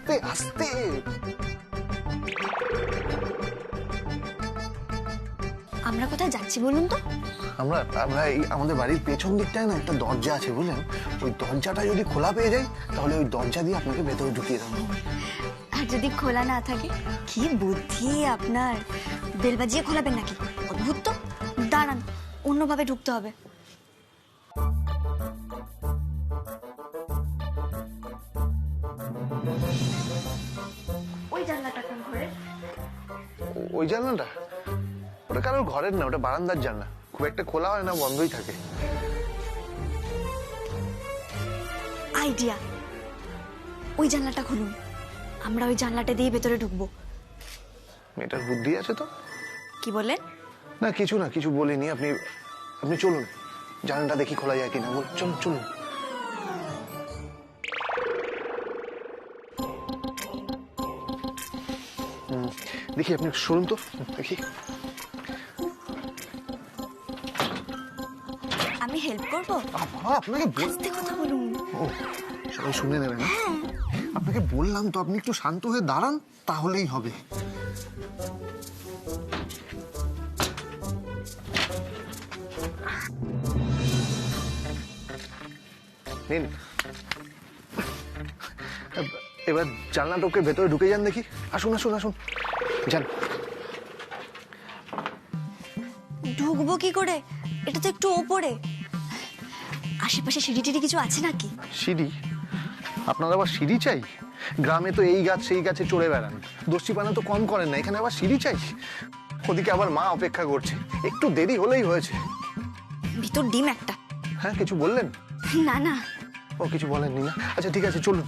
আস্তে আস্তে। আমরা কোথায় যাচ্ছি বলুন তো? আমরা আমরা এই আমাদের বাড়ির পেছন দিকটায় না একটা দরজা আছে বুঝলেন, ওই দরজাটা যদি খোলা পেয়ে যাই তাহলে ওই দরজা দিয়ে আপনাকে ভেতরে ঢুকিয়ে দেবো। আর যদি খোলা না থাকে? কি বুদ্ধি আপনার! বেল বাজিয়ে খোলাবেন নাকি? অদ্ভুত তো। দাঁড়ান, অন্যভাবে ঢুকতে হবে। ওই জানলাটা কোন ঘরের? ওই জানলাটা ওটা কারোর ঘরের না, ওটা বারান্দার জানলা। খুব একটা খোলা হয় না, বন্ধই থাকে। আইডিয়া, ওই জানলাটা খুলুন, আমরা ওই জানলাটা দিয়ে ভেতরে ঢুকবো। মেয়েটার বুদ্ধি আছে তো। কি বললেন? না কিছু বলিনি। আপনি আপনি চলুন, জানলাটা দেখি খোলা যায় কিনা। চলুন চলুন। দেখি আপনি শুনুন তো, দেখি। আমি হেল্প করবো? আপনাকে আস্তে কথা বলুন। ও, সবাই শুনে নেবেন। আপনাকে বললাম তো, আপনি একটু শান্ত হয়ে দাঁড়ান, তাহলেই হবে। নিন, এবার জানলাটা ওকে ভেতরে ঢুকে যান দেখি। আসুন আসুন আসুন, যান। ঢুকবো কি করে? এটা তো একটু ওপরে। আশেপাশে সিঁড়ি টিড়ি কিছু আছে নাকি? সিঁড়ি? আপনার আবার সিঁড়ি চাই? গ্রামে তো এই গাছ সেই গাছে চড়ে বেড়ান, দস্যিপানা তো কম করেন না, এখানে আবার সিঁড়ি চাই? ওদিকে আবার মা অপেক্ষা করছে, একটু দেরি হলেই হয়েছে। ভিতর ডিম একটা। হ্যাঁ, কিছু বললেন? না না, ও কিছু বলেননি না? আচ্ছা ঠিক আছে, চলুন।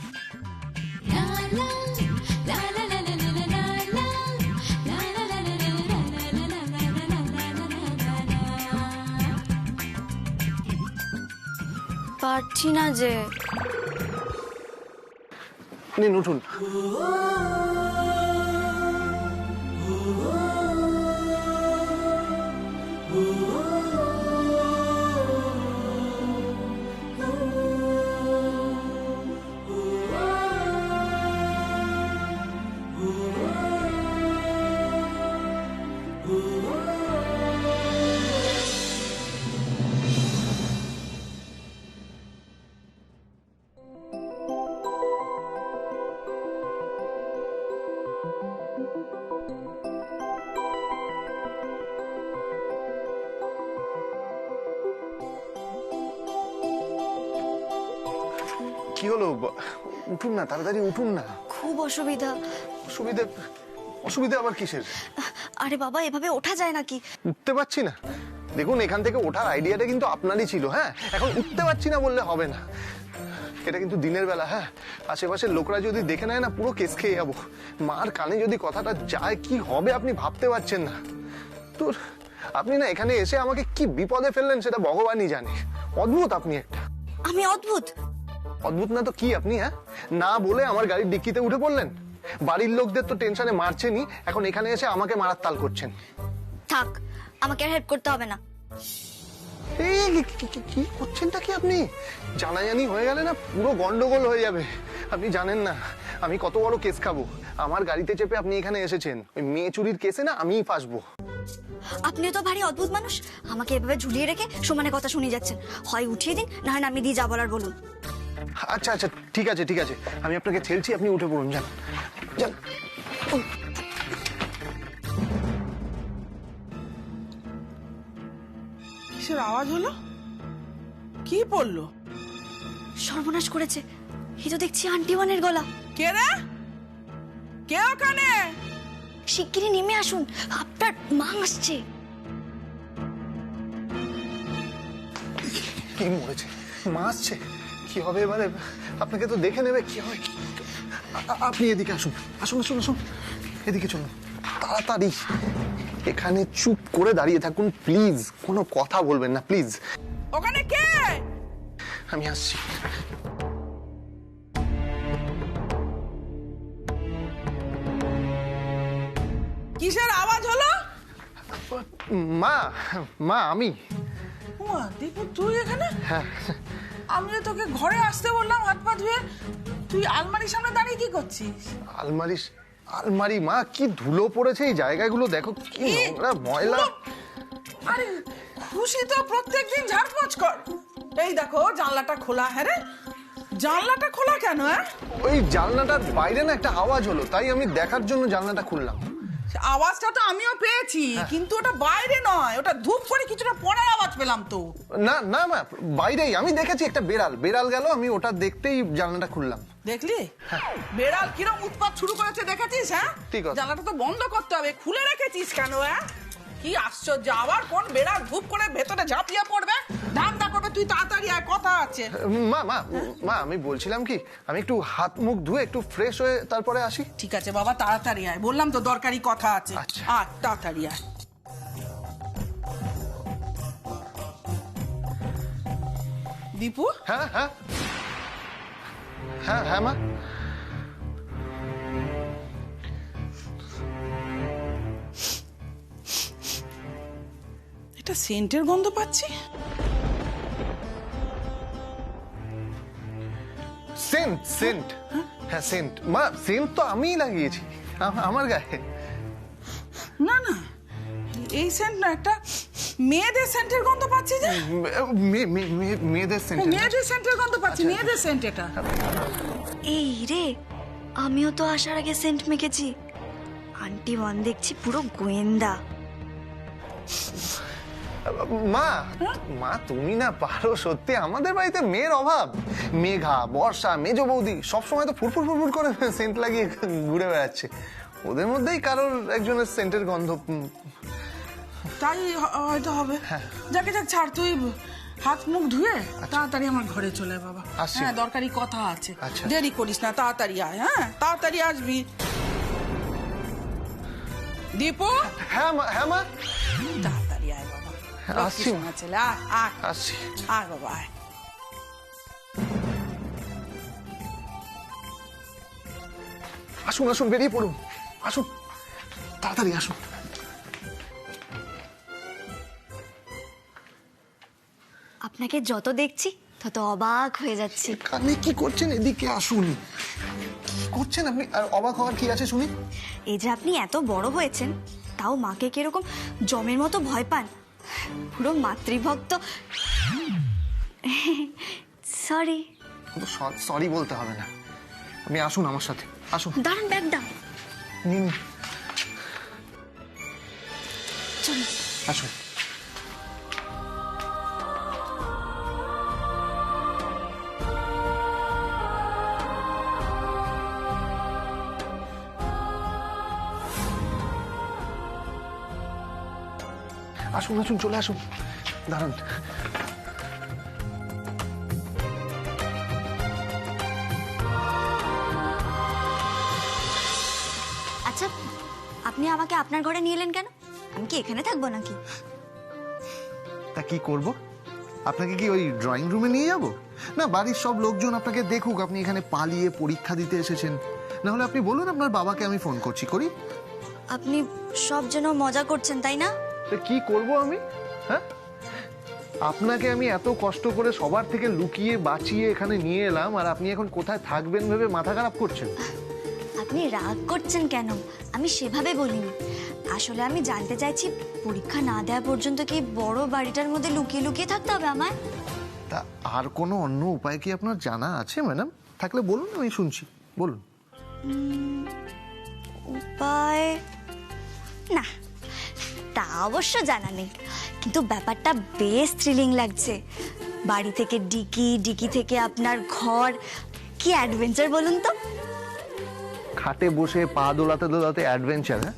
পারছি না যে। নিন, উঠুন। কি হলো? উঠুন না, তাড়াতাড়ি উঠুন না। খুব অসুবিধা। অসুবিধা আবার কিসের? আরে বাবা, এভাবে ওঠা যায় নাকি? উঠতে পারছি না? দেখুন, এখান থেকে ওঠার আইডিয়াটা কিন্তু আপনারই ছিল। হ্যাঁ, এখন উঠতে পারছি না বললে হবে না। এটা কিন্তু দিনের বেলা। হ্যাঁ, আশেপাশের লোকরা যদি দেখে নেয় না, পুরো কেস খেয়ে যাবো। মার কানে যদি কথাটা যায়, কি হবে আপনি ভাবতে পারছেন না। তো আপনি না এখানে এসে আমাকে কি বিপদে ফেললেন সেটা ভগবানই জানে। অদ্ভুত আপনি একটা। আমি অদ্ভুত? অদ্ভুত না তো কি আপনি? হ্যাঁ, না বলে আমার গাড়ির ডিক্কিতে উঠে পড়লেন। বাড়ির লোকদের তো টেনশনে মারছেনই, এখন এখানে এসে আমাকে মারার তাল করছেন। থাক, আমাকে আর হেল্প করতে হবে না। কি করছেনটা কি আপনি? জানাজানি হয়ে গেলে না পুরো গন্ডগোল হয়ে যাবে। আপনি জানেন না আমি কত বড় কেস খাবো। আমার গাড়িতে চেপে আপনি এখানে এসেছেন, ওই মেয়ে চুরির কেসে না আমিই ফাঁসবো। আপনিও তো ভারী অদ্ভুত মানুষ। আমাকে এভাবে ঝুলিয়ে রেখে সমানে কথা শুনিয়ে যাচ্ছেন। হয় উঠিয়ে দিন, না হয় নামিয়ে দিয়ে যা বলার বলুন। আচ্ছা আচ্ছা, ঠিক আছে ঠিক আছে, আমি আপনাকে ঠেলছি, আপনি উঠে পড়ুন। যান যান। কিসের আওয়াজ হলো? কি পড়লো? সর্বনাশ করেছে, এই তো দেখছি আন্টিওয়ানের গলা। কে রে? কে ওখানে? শিগগিরই নেমে আসুন, আপনার মা আসছে। কি মরেছে? মা আসছে? কি হবে এবারে? আপনাকে তো দেখে নেবে, কি হবে? আপনি এদিকে আসুন, আসুন আসুন আসুন, এদিকে চলুন তাড়াতাড়ি। এখানে চুপ করে দাঁড়িয়ে থাকুন প্লিজ, কোনো কথা বলবেন না প্লিজ। ওখানে কে? আমি আসছি। কিসের আওয়াজ হলো? মা, মা আমি। দীপু, তুই এখানে? হ্যাঁ। আমি তোকে ঘরে আসতে বললাম হাত পা ধুয়ে, তুই আলমারির সামনে দাঁড়িয়ে কি করছিস? আলমারি আলমারি মা, কি ধুলো পড়েছে এই জায়গাগুলো, দেখো কি নোংরা ময়লা। আরে খুশি তো প্রত্যেকদিন ঝাড়পোছ কর। এই দেখো জানলাটা খোলা। হ্যাঁ রে, জানলাটা খোলা কেন? ওই জানলাটার বাইরে না একটা আওয়াজ হলো, তাই আমি দেখার জন্য জানলাটা খুললাম। আওয়াজটা তো আমিও পেয়েছি, কিন্তু ওটা বাইরে নয়, ওটা ধূপ করে কিছুটা পড়ার আওয়াজ পেলাম তো। না না মা, বাইরেই আমি দেখেছি একটা বেড়াল গেল, আমি ওটা দেখতেই জানলাটা খুললাম। দেখলি বেড়াল কিরম উৎপাত শুরু করেছে, দেখেছিস? হ্যাঁ, ঠিক আছে। জানলাটা তো বন্ধ করতে হবে, খুলে রেখেছিস কেন? কি আশ্চর্য, আবার কোন বেড়াল ধূপ করে ভেতরে ঝাঁপিয়ে পড়বে, ধান্দা করবে। তুই তাড়াতাড়ি আয়, কথা আছে। মা মা মা, আমি বলছিলাম কি, আমি একটু হাত মুখ ধুয়ে একটু ফ্রেশ হয়ে তারপরে আসি। ঠিক আছে বাবা, তাড়াতাড়ি আয়, বললাম তো দরকারি কথা আছে। আচ্ছা। আয় তাড়াতাড়ি আয়। দীপু, হ্যাঁ হ্যাঁ হ্যাঁ হ্যাঁ মা। এটা সেন্টের গন্ধ পাচ্ছি। সেন্ট সেন্ট হ্যাঁ সেন্ট মা, সেন্ট তো আমিই লাগিয়েছি আমার গায়ে। না না, এই সেন্ট না, একটা মেয়েদের সেন্টের গন্ধ পাচ্ছি যে। মেয়েদের সেন্ট। মেয়েদের সেন্টের গন্ধ পাচ্ছি, মেয়েদের সেন্ট এটা। এই রে, আমিও তো আসার আগে সেন্ট মেখেছি। আন্টি ওয়ান দেখছি পুরো গোয়েন্দা। মা মা, তুমি না পারো সত্যি, আমাদের বাড়িতে মেয়ের অভাব। মেঘা, বর্ষা, মেজ বৌদি সবসময় তো ফুরফুর ফুরফুর করে সেন্ট লাগিয়ে ঘুরে বেড়াচ্ছে, ওদের মধ্যেই কারোর একজনের সেন্টের গন্ধ। তাই হয়তো হবে। যাকে যাক, ছাড়, তুই হাত মুখ ধুয়ে তাড়াতাড়ি আমার ঘরে চলে বাবা। আসছি। হ্যাঁ, দরকারি কথা আছে। আচ্ছা। দেরি করিস না, তাড়াতাড়ি আয়। হ্যাঁ, তাড়াতাড়ি আসবি। দীপু, হ্যাঁ মা, হ্যাঁ মা, তাড়াতাড়ি আয় বাবা। আসছি। লক্ষ্মী সোনা ছেলে, আয় আয় আসছি। আয় বাবা, আয়। আসুন আসুন, বেরিয়ে পড়ুন, আসুন তাড়াতাড়ি আসুন। আপনাকে যত দেখছি তত অবাক হয়ে যাচ্ছি। কানে কি করছেন, এদিকে আসুন। কি করছেন আপনি? আর অবাক হওয়ার কি আছে শুনি? এই যে আপনি এত বড় হয়েছেন, তাও মাকে কিরকম জমের মতো ভয় পান, পুরো মাতৃভক্ত। সরি। সরি বলতে হবে না, আপনি আসুন আমার সাথে, আসুন। দাঁড়ান, ব্যাগটা নিন, চলুন। আসুন। আসুন আসুন, চলে আসুন, দাঁড়ান। আচ্ছা, আপনি আমাকে আপনার ঘরে নিয়ে এলেন কেন? আমি কি এখানে থাকবো নাকি? তা কি করব? আপনাকে কি ওই ড্রয়িং রুমে নিয়ে যাব? না, বাড়ির সব লোকজন আপনাকে দেখুক আপনি এখানে পালিয়ে পরীক্ষা দিতে এসেছেন। না হলে আপনি বলুন আপনার বাবাকে আমি ফোন করছি, করি। আপনি সব যেন মজা করছেন, তাই না? তো কি করব আমি? হ্যাঁ, আপনাকে আমি এত কষ্ট করে সবার থেকে লুকিয়ে বাঁচিয়ে এখানে নিয়ে এলাম, আর আপনি এখন কোথায় থাকবেন ভেবে মাথা খারাপ করছেন। আপনি রাগ করছেন কেন? আমি সেভাবে বলিনি। আসলে আমি জানতে চাইছি, পরীক্ষা না দেওয়া পর্যন্ত কি বড় বাড়িটার মধ্যে লুকিয়ে লুকিয়ে থাকতে হবে আমায়? তা আর কোনো অন্য উপায় কি আপনার জানা আছে ম্যাডাম? থাকলে বলুন, আমি শুনছি, বলুন। উপায় না, তা অবশ্য জানা নেই, কিন্তু ব্যাপারটা বেশ থ্রিলিং লাগছে। বাড়ি থেকে ডিকি, ডিকি থেকে আপনার ঘর, কি অ্যাডভেঞ্চার বলুন তো। খাটে বসে পা দোলাতে দোলাতে অ্যাডভেঞ্চার? হ্যাঁ,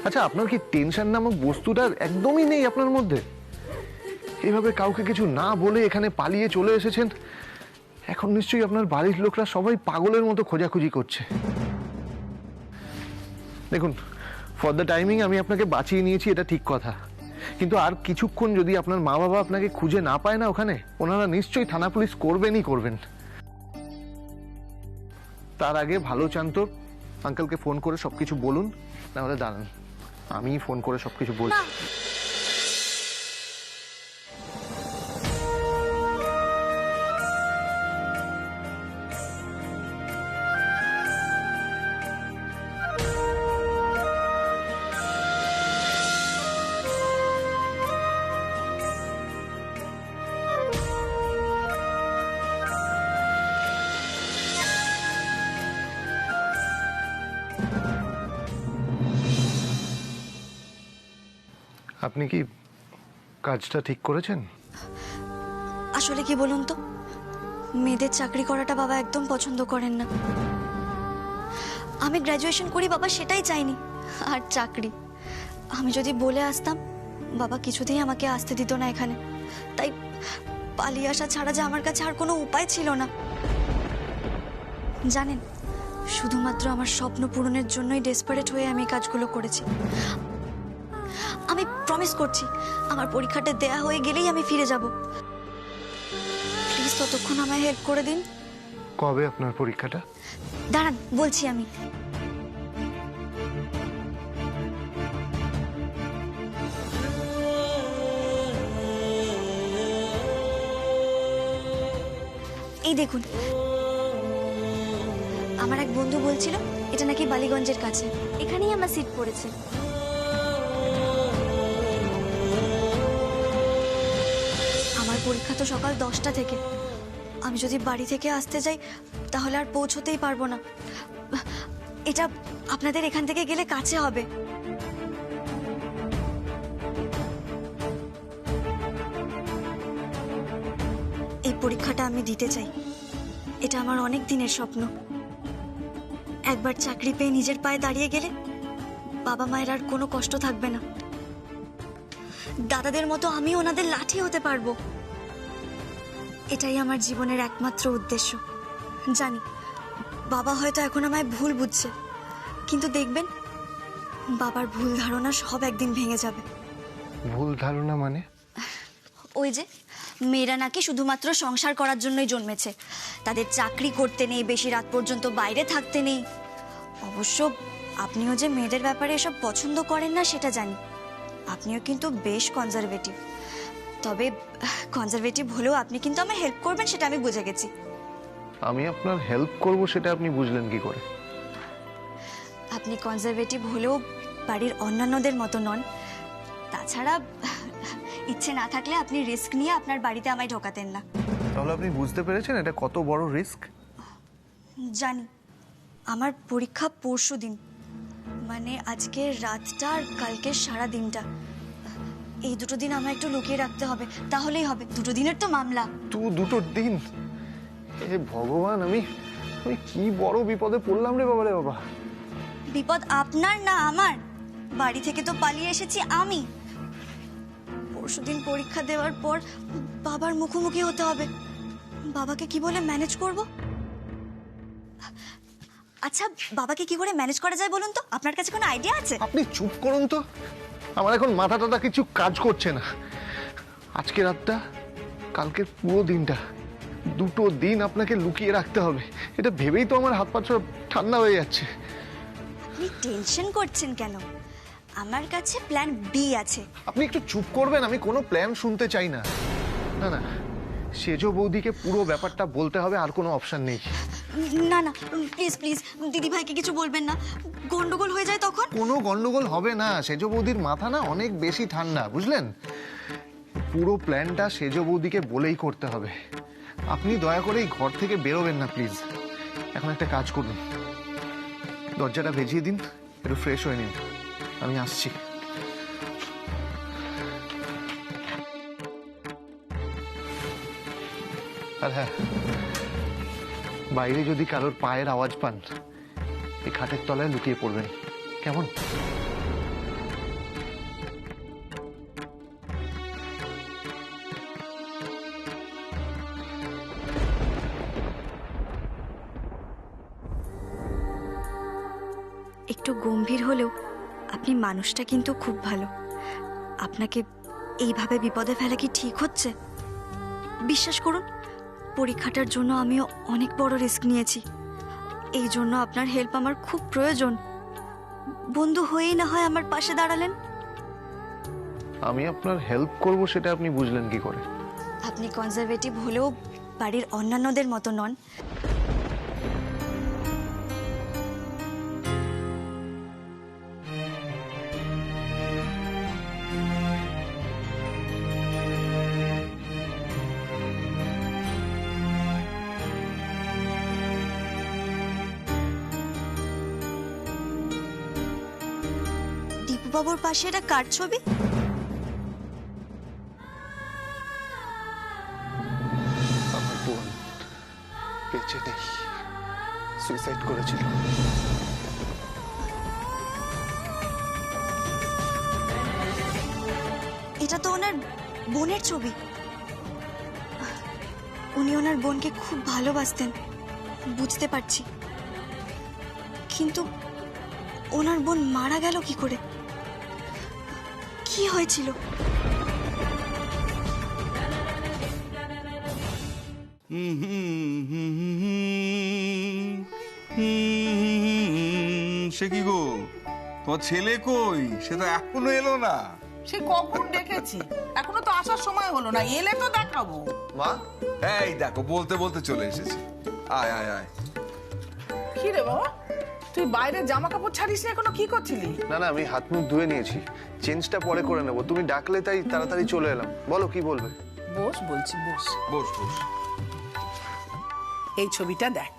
আচ্ছা, আপনার কি টেনশন নামক বস্তুটা একদমই নেই আপনার মধ্যে? এইভাবে কাউকে কিছু না বলে এখানে পালিয়ে চলে এসেছেন, এখন নিশ্চয়ই আপনার বাড়ির লোকরা সবাই পাগলের মতো খোঁজাখুঁজি করছে। দেখুন, ফর দ্য টাইমিং আমি আপনাকে বাঁচিয়ে নিয়েছি, এটা ঠিক কথা, কিন্তু আর কিছুক্ষণ যদি আপনার মা বাবা আপনাকে খুঁজে না পায় না ওখানে, ওনারা নিশ্চয়ই থানা পুলিশ করবেনই করবেন। তার আগে ভালো চান তো আঙ্কেলকে ফোন করে সবকিছু বলুন, না হলে দাঁড়ান, আমি ফোন করে সবকিছু বলছি। আপনি কি কাজটা ঠিক করেছেন? আসলে কি বলুন তো, মেয়েদের চাকরি করাটা বাবা একদম পছন্দ করেন না। আমি গ্র্যাজুয়েশন করি বাবা সেটাই চাইনি, আর চাকরি আমি যদি বলে আসতাম বাবা কিছুতেই আমাকে আসতে দিত না এখানে। তাই পালিয়ে আসা ছাড়া যে আমার কাছে আর কোনো উপায় ছিল না। জানেন, শুধুমাত্র আমার স্বপ্ন পূরণের জন্যই ডেসপারেট হয়ে আমি এই কাজগুলো করেছি। আমি প্রমিস করছি আমার পরীক্ষাটা দেয়া হয়ে গেলেই আমি ফিরে যাব। প্লিজ ততক্ষণ আমায় হেল্প করে দিন। কবে আপনার পরীক্ষাটা? দাঁড়ান, বলছি আমি। এই দেখুন, আমার এক বন্ধু বলছিল এটা নাকি বালিগঞ্জের কাছে, এখানেই আমার সিট পড়েছে। আমার পরীক্ষা তো সকাল 10টা থেকে। আমি যদি বাড়ি থেকে আসতে যাই তাহলে আর পৌঁছতেই পারবো না। এটা আপনাদের এখান থেকে গেলে কাছে হবে। এই পরীক্ষাটা আমি দিতে চাই, এটা আমার অনেক দিনের স্বপ্ন। একবার চাকরি পেয়ে নিজের পায়ে দাঁড়িয়ে গেলে বাবা মায়ের আর কোনো কষ্ট থাকবে না। দাদাদের মতো আমি ওনাদের লাঠি হতে পারবো। এটাই আমার জীবনের একমাত্র উদ্দেশ্য। জানি বাবা হয়তো এখন আমায় ভুল বুঝছে, কিন্তু দেখবেন বাবার ভুল ধারণা সব একদিন ভেঙে যাবে। ভুল ধারণা মানে? ওই যে মেয়েরা নাকি শুধুমাত্র সংসার করার জন্যই জন্মেছে, তাদের চাকরি করতে নেই, বেশি রাত পর্যন্ত বাইরে থাকতে নেই। অবশ্য আপনিও যে মেয়েদের ব্যাপারে এসব পছন্দ করেন না সেটা জানি। আপনিও কিন্তু বেশ কনজারভেটিভ। তবে কনজারভেটিভ হলেও আপনি কিন্তু আমায় হেল্প করবেন সেটা আমি বুঝে গেছি। আমি আপনার হেল্প করব সেটা আপনি বুঝলেন কি করে? আপনি কনজারভেটিভ হলেও বাড়ির অন্যান্যদের মতো নন। তাছাড়া ইচ্ছে না থাকলে আপনি রিস্ক নিয়ে আপনার বাড়িতে আমায় ঢোকাতেন না। তাহলে আপনি বুঝতে পেরেছেন এটা কত বড় রিস্ক? জানি। আমার পরীক্ষা পরশুদিন, মানে আজকের রাতটা আর কালকের সারা দিনটা। এই দুটো দিন আমায় একটু লুকিয়ে রাখতে হবে, তাহলেই হবে। দুটো দিনের তো মামলা। দুটো দিন? হে ভগবান, আমি কি বড় বিপদে পড়লাম রে বাবা রে বাবা। বিপদ আপনার না আমার। বাড়ি থেকে তো পালিয়ে এসেছি আমি। পরশুদিন পরীক্ষা দেওয়ার পর বাবার মুখোমুখি হতে হবে। বাবাকে কি বলে ম্যানেজ করব? আচ্ছা, বাবাকে কি করে ম্যানেজ করা যায় বলুন তো? আপনার কাছে কোনো আইডিয়া আছে? আপনি চুপ করুন তো, আমার এখন মাথা টাথা কিছু কাজ করছে না। আজকে রাতটা, কালকের পুরো দিনটা, দুটো দিন আপনাকে লুকিয়ে রাখতে হবে, এটা ভেবেই তো আমার হাত পা সব ঠান্ডা হয়ে যাচ্ছে। আপনি টেনশন করছেন কেন? আমার কাছে প্ল্যান বি আছে। আপনি একটু চুপ করবেন, আমি কোনো প্ল্যান শুনতে চাই না। না না, সেজো বৌদিকে পুরো ব্যাপারটা বলতে হবে, আর কোনো অপশন নেই। না না, প্লিজ প্লিজ দিদি ভাইকে কিছু বলবেন না, গন্ডগোল হয়ে যায় তখন। কোনো গন্ডগোল হবে না, সেজো বৌদির মাথা না অনেক বেশি ঠান্ডা, বুঝলেন? পুরো প্ল্যানটা সেজো বৌদিকে বলেই করতে হবে। আপনি দয়া করে এই ঘর থেকে বেরোবেন না প্লিজ। এখন একটা কাজ করুন, দরজাটা ভেজিয়ে দিন, একটু ফ্রেশ হয়ে নিন, আমি আসছি। আর হ্যাঁ, বাইরে যদি কারোর পায়ের আওয়াজ পান, এই খাটের তলায় লুকিয়ে পড়বেন, কেমন? একটু গম্ভীর হলেও আপনি মানুষটা কিন্তু খুব ভালো। আপনাকে এইভাবে বিপদে ফেলা কি ঠিক হচ্ছে? বিশ্বাস করুন, পরীক্ষাটার জন্য আমিও অনেক বড় রিস্ক নিয়েছি। এই জন্য আপনার হেল্প আমার খুব প্রয়োজন। বন্ধু হয়েই না হয় আমার পাশে দাঁড়ালেন। আমি আপনার হেল্প করব সেটা আপনি বুঝলেন কি করে? আপনি কনজারভেটিভ হলেও বাড়ির অন্যান্যদের মতো নন। দীপু বাবুর পাশে এটা কার ছবি? ওনার বোনের ছবি। উনি ওনার বোনকে খুব ভালোবাসতেন, বুঝতে পারছি, কিন্তু ওনার বোন মারা গেল কি করে? কি হয়েছিল? সে কি গো, তোমার ছেলে কই? সে তো এখনো এলো না। সে কখন ডেকেছি, এখনো তো আসার সময় হলো না, এলে তো দেখাবো। মা, এই দেখো, বলতে বলতে চলে এসেছে। আয় আয় আয়। কি রে বাবা, তুই বাইরে জামা কাপড় ছাড়িস না এখনো? কি করছিলি? না না, আমি হাত মুখ ধুয়ে নিয়েছি, চেঞ্জটা পরে করে নেবো। তুমি ডাকলে তাই তাড়াতাড়ি চলে এলাম। বলো কি বলবে? বস বলছি, বস। বস বস। এই ছবিটা দেখ।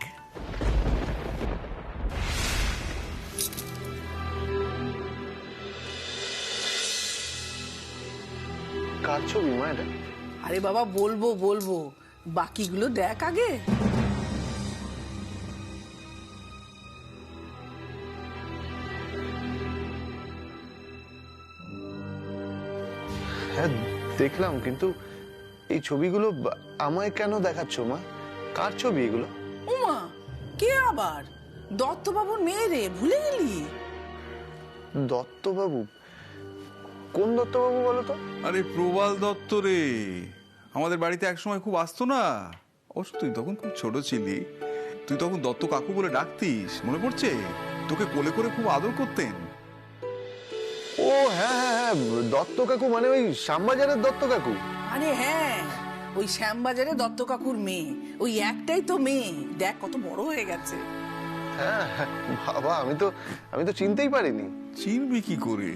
কার ছবি মা এটা? আরে বাবা, বলবো বলবো, বাকিগুলো দেখ আগে। হ্যাঁ দেখলাম, কিন্তু এই ছবিগুলো আমায় কেন দেখাচ্ছ মা? কার ছবি এগুলো? উমা, কে আবার? দত্তবাবুর মেয়ে রে, ভুলে গেলি? দত্তবাবু? কোন দত্তবাবু বলো তো? আরে প্রবাল দত্ত রে, আমাদের বাড়িতে একসময় খুব আসতো না। অবশ্য তুই তখন খুব ছোট ছিলি, তুই তখন দত্ত কাকু বলে ডাকতিস, মনে পড়ছে? তোকে কোলে করে খুব আদর করতেন। ও হ্যাঁ হ্যাঁ হ্যাঁ, দত্ত কাকু মানে ওই শ্যামবাজারের দত্ত কাকু? আরে হ্যাঁ, ওই শ্যামবাজারে দত্ত কাকুর মেয়ে, ওই একটাই তো মেয়ে, দেখ কত বড় হয়ে গেছে। হ্যাঁ বাবা, আমি তো চিনতেই পারিনি। চিনবি কি করে?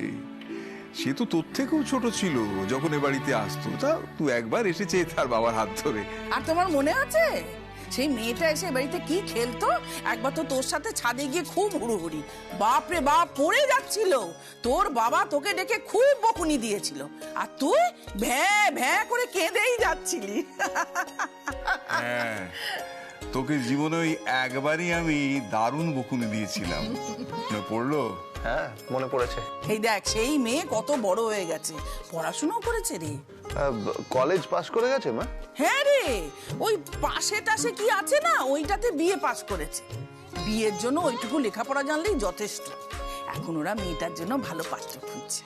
সে তো তোর থেকেও ছোট ছিল যখন এ বাড়িতে আসতো। তা তুই একবার এসেছে তার বাবার হাত ধরে। আর তোমার মনে আছে সেই মেয়েটা এসে বাড়িতে কি খেলতো? একবার তো তোর সাথে ছাদে গিয়ে খুব হুড়োহুড়ি, বাপ রে বাপ, পড়ে যাচ্ছিল। তোর বাবা তোকে ডেকে খুব বকুনি দিয়েছিল, আর তুই ভ্যাঁ ভ্যাঁ করে কেঁদেই যাচ্ছিলি। হ্যাঁ, তোকে জীবনে ওই একবারই আমি দারুণ বকুনি দিয়েছিলাম, মনে পড়লো? হ্যাঁ মনে পড়েছে। এই দেখ, সেই মেয়ে কত বড় হয়ে গেছে, পড়াশোনাও করেছে রে। কলেজ পাশ করে গেছে মা? হ্যাঁ রে, ওই পাশে টাশে কি আছে না, ওইটাতে বিএ পাস করেছে। বিয়ের জন্য ওইটুকু লেখাপড়া জানলেই যথেষ্ট। এখন ওরা মেয়েটার জন্য ভালো পাত্র খুঁজছে।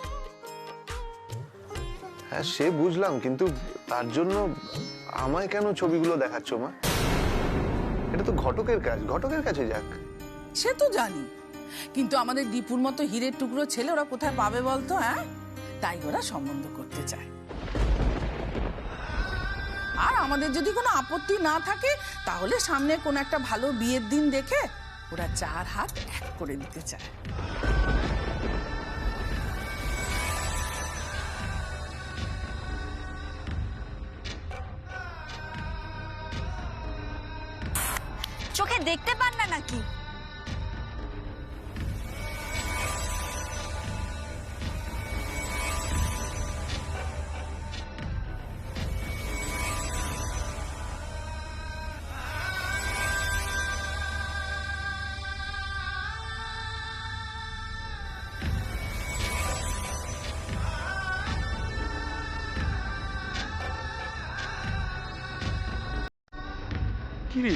হ্যাঁ সে বুঝলাম, কিন্তু তার জন্য আমায় কেন ছবিগুলো দেখাচ্ছ মা? এটা তো ঘটকের কাজ, ঘটকের কাছে যাক। সে তো জানি, কিন্তু আমাদের দীপুর মতো হীরের টুকরো ছেলে ওরা কোথায় পাবে বলতো? হ্যাঁ, তাই ওরা সম্বন্ধ করতে চায়। আর আমাদের যদি কোনো আপত্তি না থাকে, তাহলে সামনে কোনো একটা ভালো বিয়ের দিন দেখে ওরা 4 হাত এক করে দিতে চায়। চোখে দেখতে পান না নাকি? কি রে,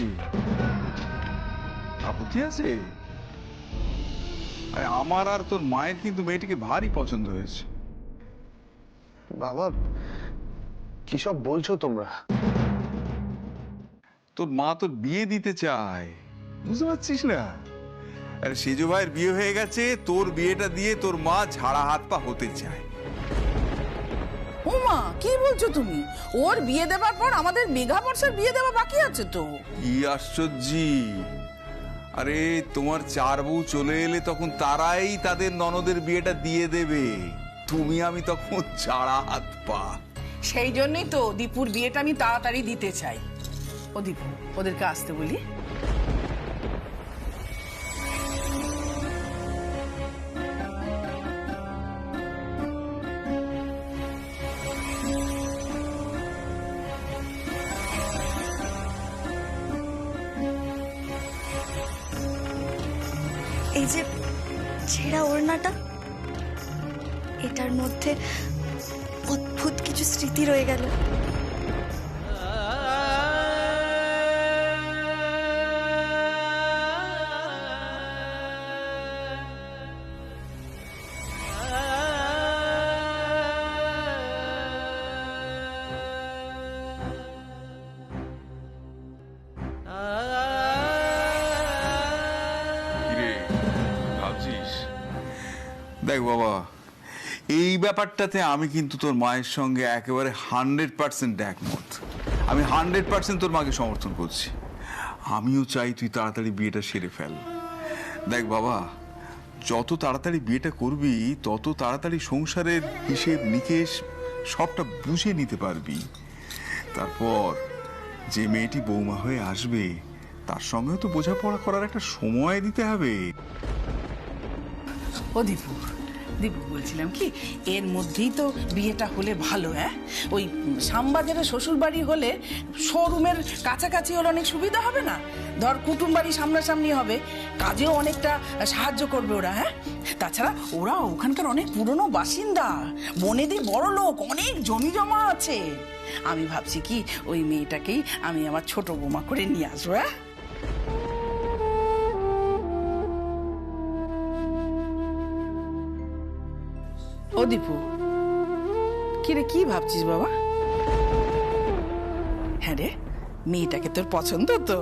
আপত্তি আছে? আরে আমার আর তোর মায়ের কিন্তু মেয়েটিকে ভারী পছন্দ হয়েছে। বাবা কি সব বলছো তোমরা? তোর মা তোর বিয়ে দিতে চায়, বুঝতে পারছিস না? আরে সেজ ভাইয়ের বিয়ে হয়ে গেছে, তোর বিয়েটা দিয়ে তোর মা ঝাড়া হাত পা হতে চায়। উমা, কি বলছো তুমি? ওর বিয়ে দেবার পর আমাদের মেঘা বর্ষার বিয়ে দেওয়া বাকি আছে তো। কি আশ্চর্য! আরে তোমার 4 বউ চলে এলে তখন তারাই তাদের ননদের বিয়েটা দিয়ে দেবে, তুমি আমি তখন ঝাড়া হাত পা। সেই জন্যই তো দীপুর বিয়েটা আমি তাড়াতাড়ি দিতে চাই। ও দীপু, ওদেরকে আসতে বলি। এই যে ছেঁড়া ওড়নাটা, এটার মধ্যে অদ্ভুত কিছু স্মৃতি রয়ে গেল। কিরে, ভাবছিস? দেখ বাবা, এই ব্যাপারটাতে আমি কিন্তু তোর মায়ের সঙ্গে একেবারে 100% একমত। আমি 100% তোর মাকে সমর্থন করছি। আমিও চাই তুই তাড়াতাড়ি বিয়েটা সেরে ফেল। দেখ বাবা, যত তাড়াতাড়ি বিয়েটা করবি তত তাড়াতাড়ি সংসারের হিসেব নিকেশ সবটা বুঝে নিতে পারবি। তারপর যে মেয়েটি বৌমা হয়ে আসবে তার সঙ্গেও তো বোঝাপড়া করার একটা সময় দিতে হবে। ও দীপু, দীপু বলছিলাম কি, এর মধ্যেই তো বিয়েটা হলে ভালো। হ্যাঁ, ওই শ্যামবাজারে শ্বশুর বাড়ি হলে শোরুমের কাছাকাছি হলে অনেক সুবিধা হবে না? ধর কুটুম বাড়ি সামনাসামনি হবে, কাজেও অনেকটা সাহায্য করবে ওরা। হ্যাঁ, তাছাড়া ওরা ওখানকার অনেক পুরনো বাসিন্দা, বনেদি বড় লোক, অনেক জমি জমা আছে। আমি ভাবছি কি, ওই মেয়েটাকেই আমি আমার ছোট বৌমা করে নিয়ে আসবো। হ্যাঁ, ও দীপু, কিরে কি ভাবছিস বাবা? হ্যাঁ রে, মেয়েটাকে তোর পছন্দ তো?